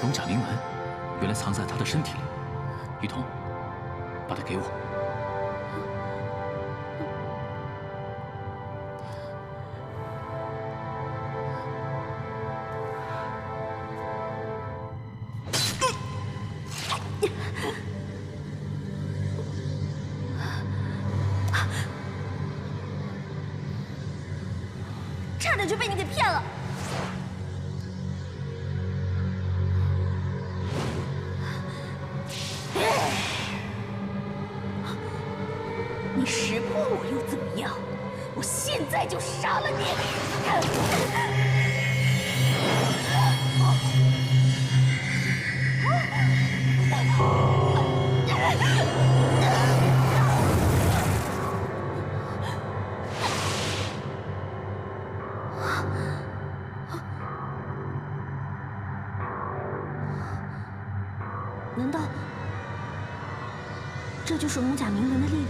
龙甲铭文原来藏在他的身体里。雨桐，把它给我。差点就被你给骗了。 你识破我又怎么样？我现在就杀了你！难道这就是龙甲铭文的力量？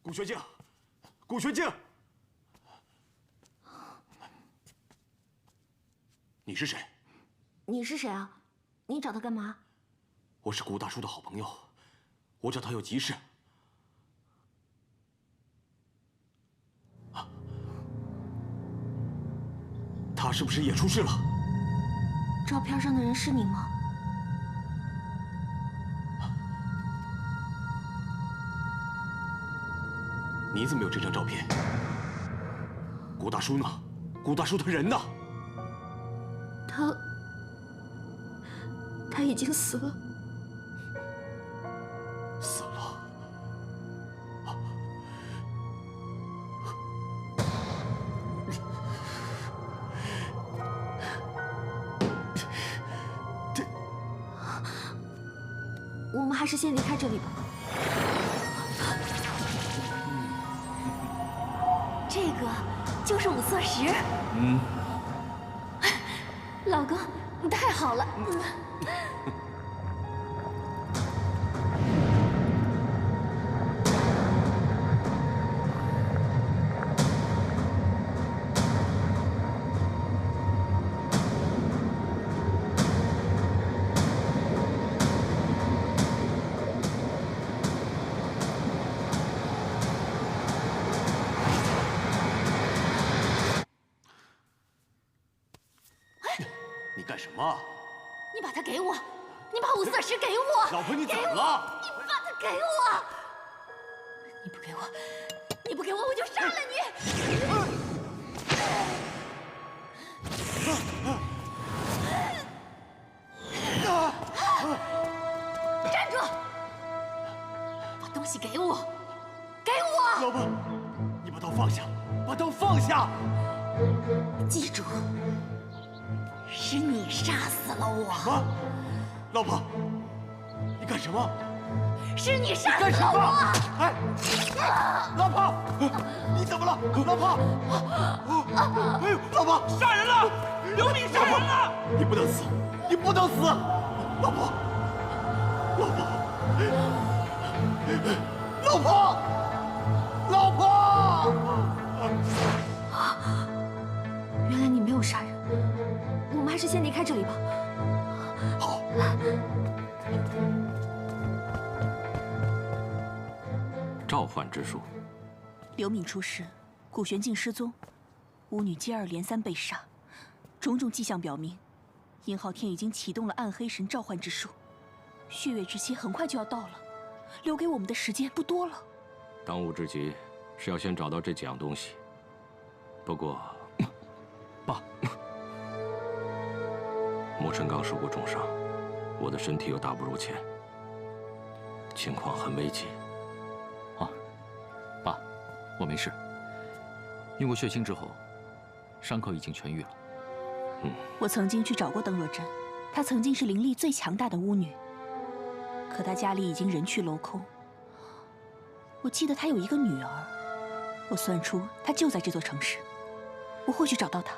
顾玄镜，顾玄镜，你是谁？你是谁啊？你找他干嘛？我是顾大叔的好朋友，我找他有急事。啊，他是不是也出事了？照片上的人是你吗？ 你怎么有这张照片？顾大叔呢？顾大叔的人呢？他已经死了。死了。啊！这……我们还是先离开这里吧。 这个就是五色石。老公，你太好了。你干什么？你把它给我，你把五色石给我。老婆，你怎么了？你把它给我！你不给我，你不给我，我就杀了你！站住！把东西给我，给我！老婆，你把刀放下，把刀放下！记住，是你杀死了我。啊，老婆，你干什么？是你杀干什么？死了我！哎，老婆，你怎么了？老婆，哎呦，老婆，杀人了！刘敏杀人了！你不能死，你不能死！老婆，老婆，老婆，老婆！原来你没有杀人，我们还是先离开这里吧。好。召唤之术。刘敏出事，古玄镜失踪，巫女接二连三被杀，种种迹象表明，殷昊天已经启动了暗黑神召唤之术，血月之期很快就要到了，留给我们的时间不多了。当务之急是要先找到这几样东西。不过，爸，莫尘刚受过重伤，我的身体又大不如前，情况很危急。爸，我没事。用过血清之后，伤口已经痊愈了。我曾经去找过邓若真，她曾经是灵力最强大的巫女，可她家里已经人去楼空。我记得她有一个女儿，我算出她就在这座城市，我会去找到她。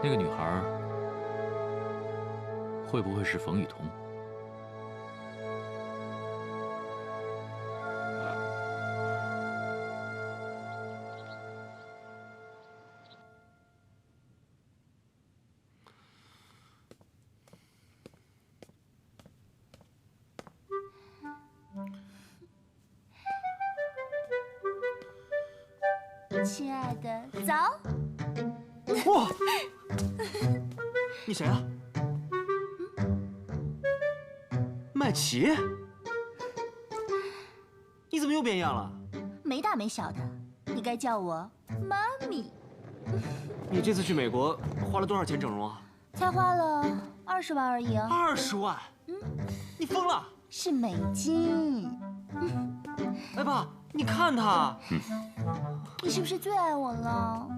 那个女孩会不会是冯雨桐？亲爱的，走。哇，你谁啊？麦琪，你怎么又变样了？没大没小的，你该叫我妈咪。你这次去美国花了多少钱整容啊才花了20万而已啊。 ？20万？你疯了！是美金。哎爸，你看他，你是不是最爱我了？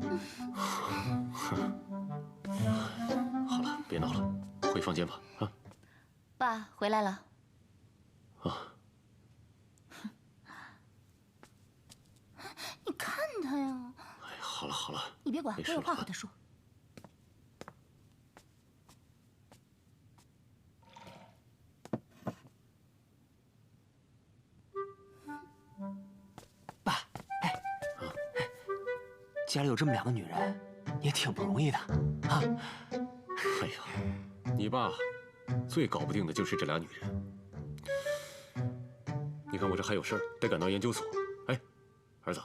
好了，别闹了，回房间吧。啊爸回来了。啊！你看他呀。哎，好了好了，你别管，我有没事了话和他说。爸，哎，家里有这么2个女人，也挺不容易的啊。哎呀，你爸最搞不定的就是这俩女人。你看我这还有事儿，得赶到研究所。哎，儿子，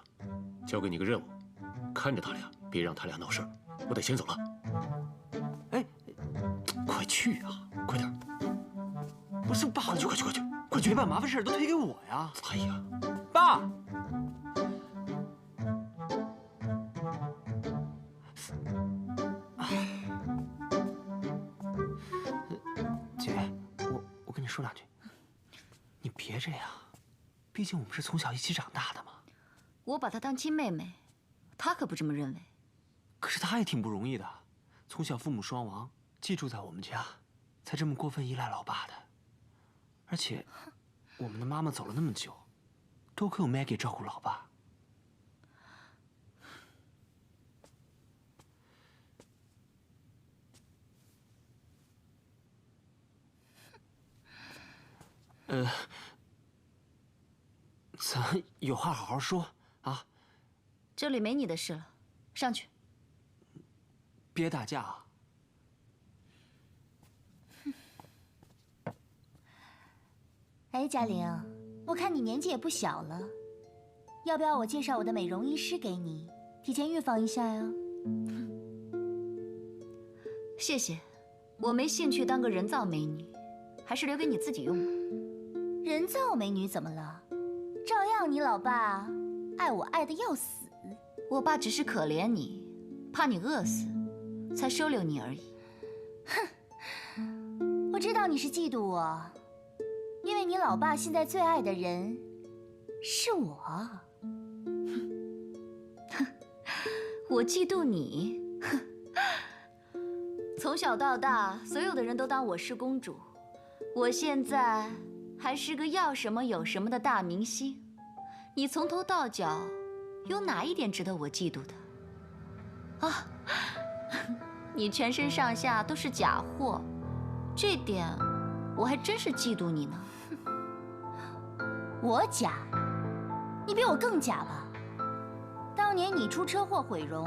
交给你个任务，看着他俩，别让他俩闹事儿。我得先走了。哎，快去啊，快点！不是爸，快去快去快去快去！别把麻烦事儿都推给我呀。哎呀，爸，姐，我跟你说2句，你别这样，毕竟我们是从小一起长大的嘛。我把她当亲妹妹，她可不这么认为。可是他也挺不容易的，从小父母双亡，寄住在我们家，才这么过分依赖老爸的。而且，我们的妈妈走了那么久，多亏有 Maggie 照顾老爸。咱有话好好说啊，这里没你的事了，上去。别打架啊！哎，嘉玲，我看你年纪也不小了，要不要我介绍我的美容医师给你，提前预防一下呀？谢谢，我没兴趣当个人造美女，还是留给你自己用吧。人造美女怎么了？照样你老爸爱我爱的要死。我爸只是可怜你，怕你饿死，才收留你而已。哼，我知道你是嫉妒我，因为你老爸现在最爱的人是我。我嫉妒你。从小到大，所有的人都当我是公主，我现在还是个要什么有什么的大明星。你从头到脚，有哪一点值得我嫉妒的？啊，你全身上下都是假货，这点我还真是嫉妒你呢。我假？你比我更假吧？当年你出车祸毁容，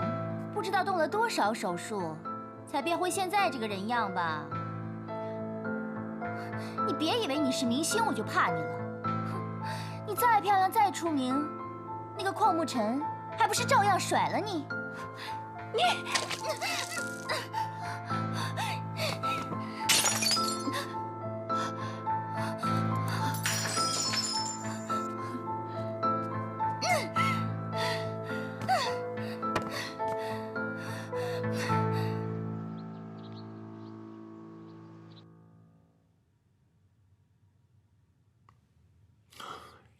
不知道动了多少手术，才变回现在这个人样吧？你别以为你是明星我就怕你了。你再漂亮再出名，那个邝沐尘还不是照样甩了你？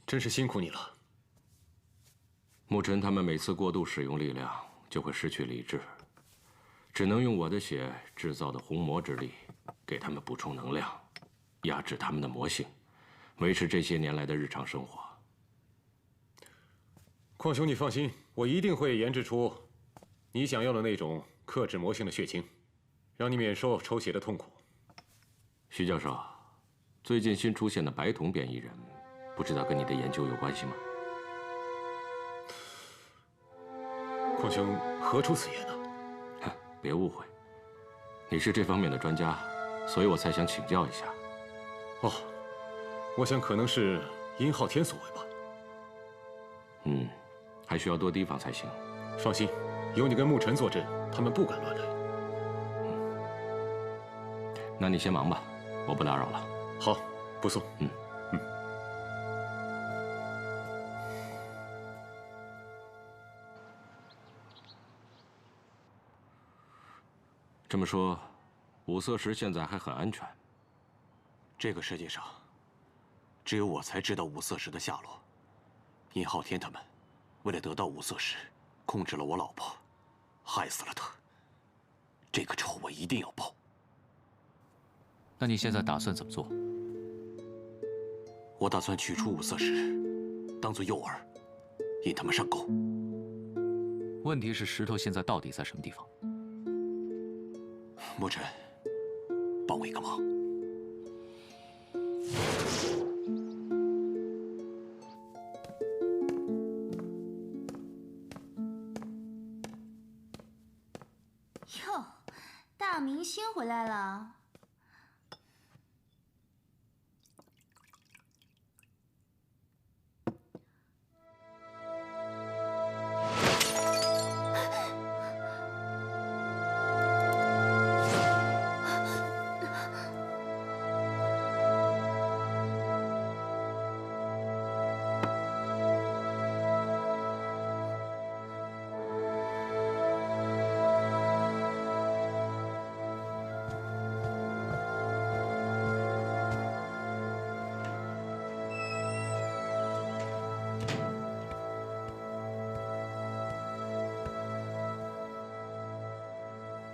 真是辛苦你了。沐尘他们每次过度使用力量，就会失去理智，只能用我的血制造的红魔之力，给他们补充能量，压制他们的魔性，维持这些年来的日常生活。邝兄，你放心，我一定会研制出你想要的那种克制魔性的血清，让你免受抽血的痛苦。徐教授，最近新出现的白瞳变异人，不知道跟你的研究有关系吗？邝兄何出此言呢？哼，别误会，你是这方面的专家，所以我才想请教一下。哦，我想可能是殷昊天所为吧。嗯，还需要多提防才行。放心，有你跟沐尘坐镇，他们不敢乱来。那你先忙吧，我不打扰了。好，不送。这么说，五色石现在还很安全。这个世界上，只有我才知道五色石的下落。殷昊天他们为了得到五色石，控制了我老婆，害死了她。这个仇我一定要报。那你现在打算怎么做？我打算取出五色石，当做诱饵，引他们上钩。问题是石头现在到底在什么地方？沐尘，帮我一个忙。哟，大明星回来了。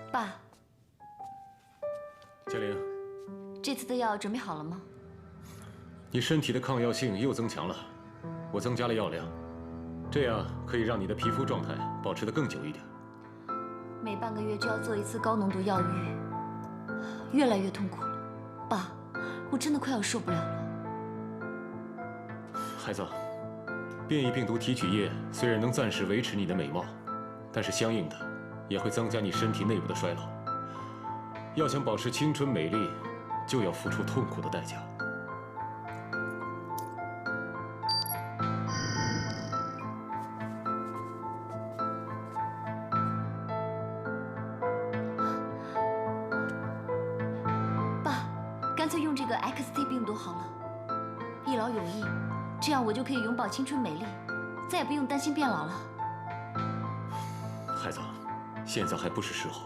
爸，嘉玲，这次的药准备好了吗？你身体的抗药性又增强了，我增加了药量，这样可以让你的皮肤状态保持得更久一点。每半个月就要做一次高浓度药浴，越来越痛苦了。爸，我真的快要受不了了。孩子，变异病毒提取液虽然能暂时维持你的美貌，但是相应的也会增加你身体内部的衰老。要想保持青春美丽，就要付出痛苦的代价。干脆用这个 XT 病毒好了，一劳永逸，这样我就可以永葆青春美丽，再也不用担心变老了。孩子，现在还不是时候。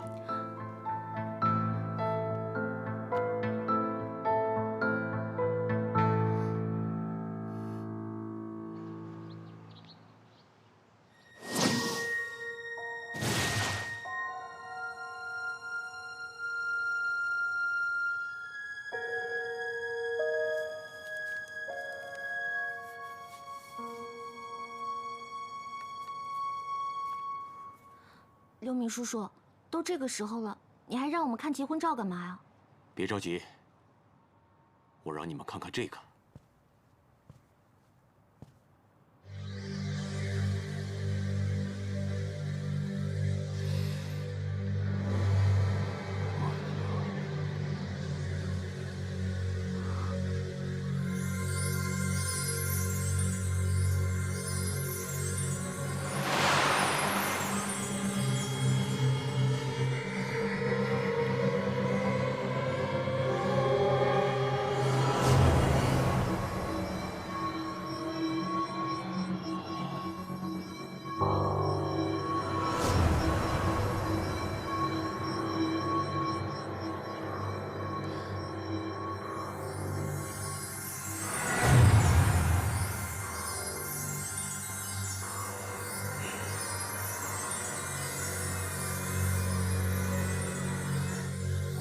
刘敏叔叔，都这个时候了，你还让我们看结婚照干嘛呀？别着急，我让你们看看这个。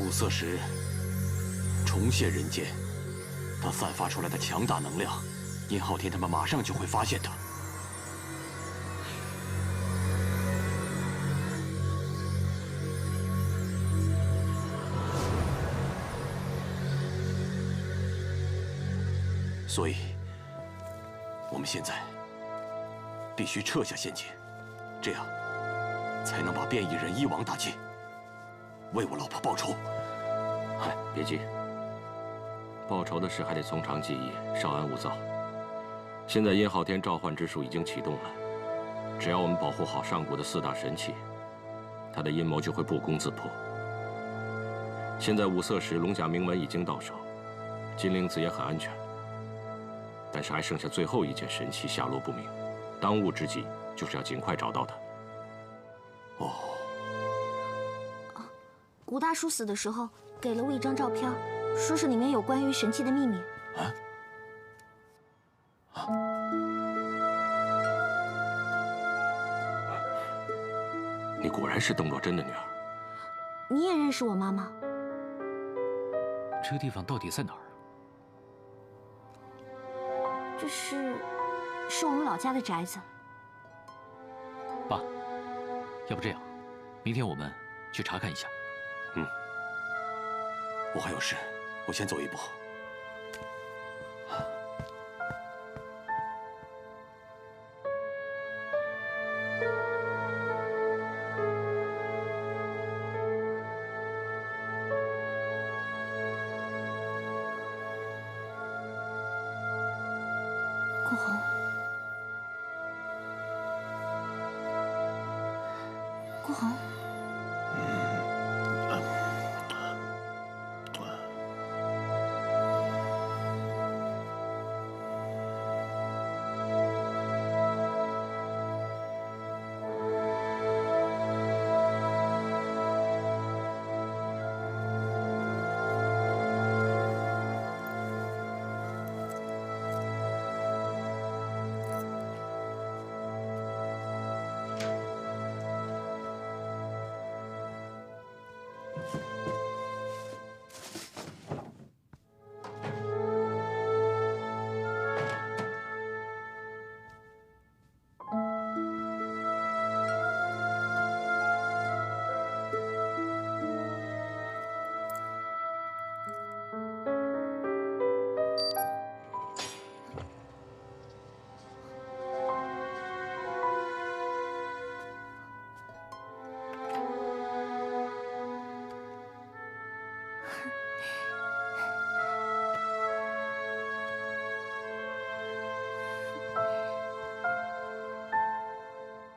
五色石重现人间，它散发出来的强大能量，殷昊天他们马上就会发现它。所以，我们现在必须撤下仙界，这样才能把变异人一网打尽，为我老婆报仇。嗨，别急，报仇的事还得从长计议，稍安勿躁。现在殷昊天召唤之术已经启动了，只要我们保护好上古的4大神器，他的阴谋就会不攻自破。现在五色石龙甲铭文已经到手，金灵子也很安全，但是还剩下最后一件神器下落不明，当务之急就是要尽快找到它。哦，古大叔死的时候给了我一张照片，说是里面有关于神器的秘密。你果然是邓若真的女儿。你也认识我妈妈？这个地方到底在哪儿？这是我们老家的宅子。爸，要不这样，明天我们去查看一下。嗯，我还有事，我先走一步。顾红，顾红。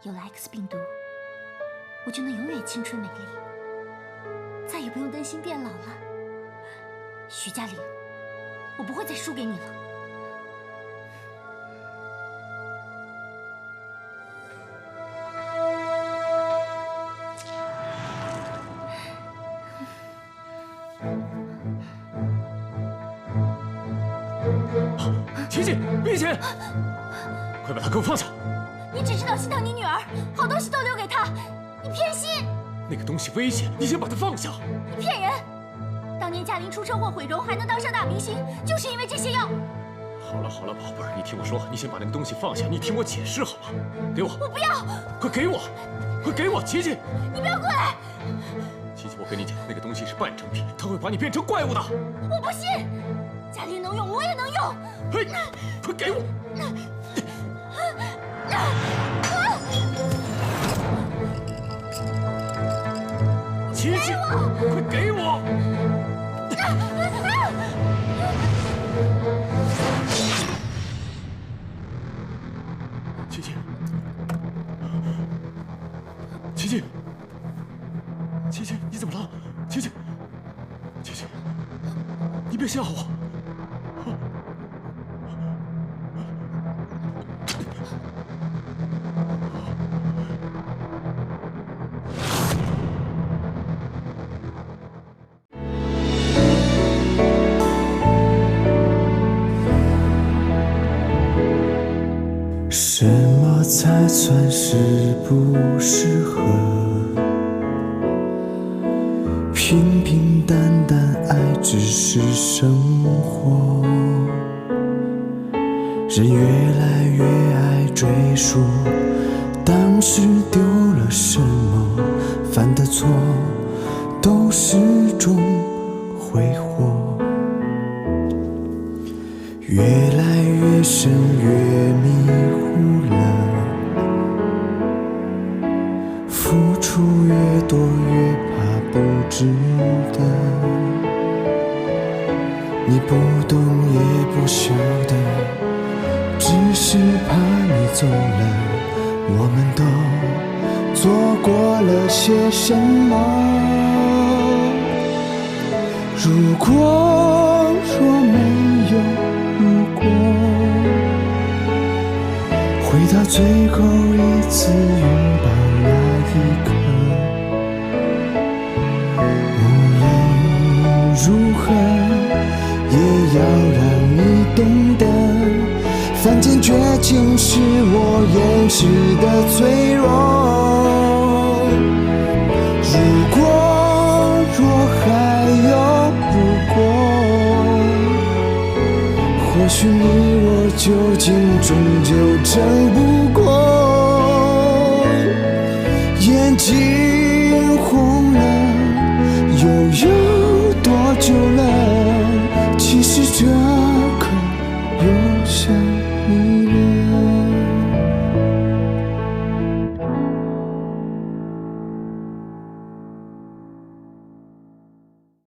有了 X 病毒，我就能永远青春美丽，再也不用担心变老了。徐嘉玲，我不会再输给你了。琪琪，碧姐，快把他给我放下！你只知道心疼你女儿，好东西都留给她，你偏心！那个东西危险，你先把它放下！你骗人！当年嘉玲出车祸毁容，还能当上大明星，就是因为这些药。好了好了，宝贝儿，你听我说，你先把那个东西放下，你听我解释好吗？给我！我不要！快给我！快给我，琪琪！你不要过来！琪琪，我跟你讲，那个东西是半成品，它会把你变成怪物的。我不信！嘉玲能用，我也能用！嘿，快给我！琪琪，快给我！琪琪，琪琪，琪琪，你怎么了？琪琪，琪琪，你别吓唬我！什么才算是不适合？平平淡淡爱只是生活，人越来越爱追溯当时丢了什么，犯的错都是种挥霍，越来越深越迷糊了，付出越多越怕不值得，你不懂也不晓得，只是怕你走了，我们都做过了些什么？如果若没有如果，回到最后一次拥抱那一刻，无论如何也要让你懂得，犯贱绝情是我掩饰的脆弱。如果若还有如果，或许你我究竟终究争不过，眼睛红了，又有多久了？其实这